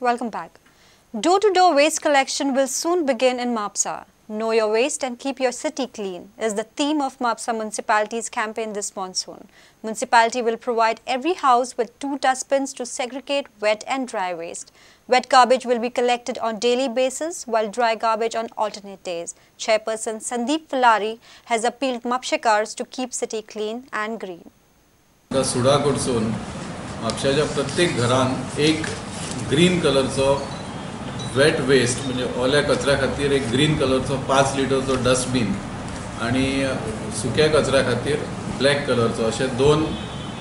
Welcome back. Door-to-door waste collection will soon begin in Mapusa. Know your waste and keep your city clean is the theme of Mapusa Municipality's campaign this monsoon. Municipality will provide every house with 2 dustbins to segregate wet and dry waste. Wet garbage will be collected on daily basis while dry garbage on alternate days. Chairperson Sandeep Falari has appealed Mapshekars to keep city clean and green. सुडा कडसून म्हापशाच्या प्रत्येक घरान एक green कलरचो wet waste म्हणजे ओल्या कचऱ्या खातीर एक green कलरचो 5 लिटरचो dustbin आणि सुक्या कचऱ्या खातीर ब्लॅक कलरचो अशे 2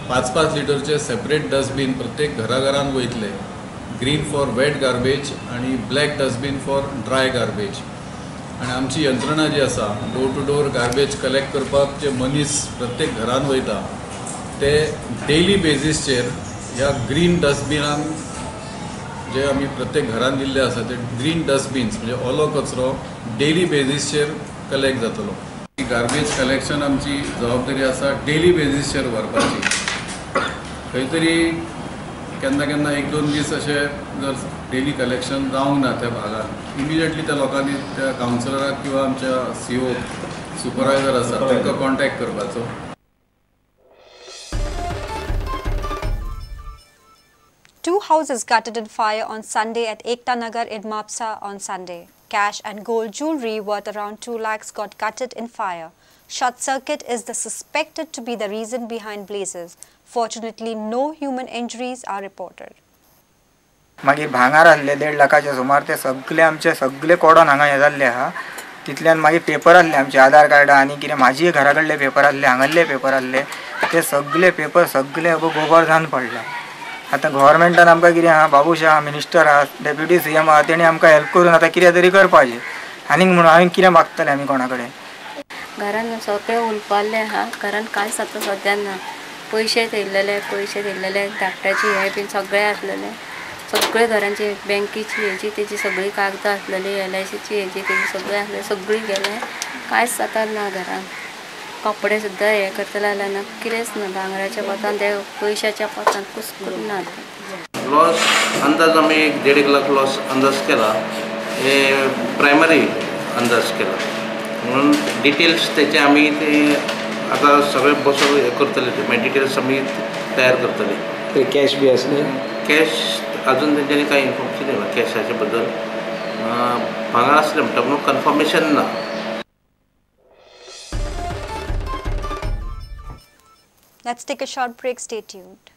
5-5 लिटरचे सेपरेट डस्टबीन प्रत्येक घराघरान वयतले. ग्रीन फॉर वेट गार्बेज आणि black dustbin for dry garbage. आणि आमची यंत्रणा जी आसा door to door garbage collect करपाक जे मनीस प्रत्येक घरान वयता ते डेली बेसिसचेर ह्या ग्रीन डस्टबिनान जे आमी प्रत्येक घरान दिल्ले आसा ते ग्रीन डस्टबिन्स म्हणजे ओलो कचरो डेली बेसिसचेर कलेक्ट जातलो. ही गार्बेज कलेक्शन आमची जबाबदारी आसा डेली बेसिसचेर व्हरपाची. खंय तरी केन्ना केन्ना 1-2 दीस अशे जर डेली कलेक्शन जावंक ना त्या भागात इमिजिएटली त्या लोकांनी त्या कावन्सिलराक किंवा आमच्या CO सुपरवायझर आसा तांकां कॉन्टॅक्ट करपाचो. Two houses gutted in fire on Sunday at Ekta Nagar in Mapusa on Sunday. Cash and gold jewellery worth around 2 lakhs got gutted in fire. Short circuit is suspected to be the reason behind blazes. Fortunately, no human injuries are reported. मागीर भांगार आहले 1.5 लाखाचे सुमार ते सगळे codon हांगा हे जाल्ले आहा. तितल्यान मागीर पेपर आहले आमचे आधार कार्ड आनी कितें म्हाजी घरा कडले पेपर आहले हांगाले पेपर आहले ते सगळे पेपर सगळे गोबर जावन पडला. आता गव्हर्नमेंटान आमकां कितें आहा बाबूशा मिनिस्टर आहा डेप्युटी CM आहा तेणी आमकां हेल्प करून आता कितें तरी करपाचें. आनीक म्हणून हांवें कितें मागतलें आमी कोणा कडेन. घरान सगळे उलपाल्ले आहा कारण कांयच आतां सद्या ना. पयशे थेयल्लेले धाकट्याची हे बीन सगळे आसलेले. सगळे घरांची बँकेची हेजी तेजी सगळी कागदां आसलेली LICची हेजी तेजी सगळे आसले सगळी गेले. कांयच आतां ना घरान. कपडे सुद्दां हे करतले जाल्यार ना कितेंच ना. भांगराच्या पोतान ते पयशाच्या पोतान कुस्कूर ना. लॉस अंदाज आमी 1.5 लाख लॉस अंदाज केला. हे प्रायमरी अंदाज केला म्हणून डिटेल्स त्याचे आमी ते आता सगळे बसून हे करतले ते मागीर डिटेल्स आमी तयार करतले. कॅश बी असले कॅश अजून तेंच्यांनी कांय इन्फॉर्मेशन दिना कॅशाच्या बद्दल. भांगर आसले म्हणटा पूण कन्फर्मेशन ना. Let's take a short break. Stay tuned.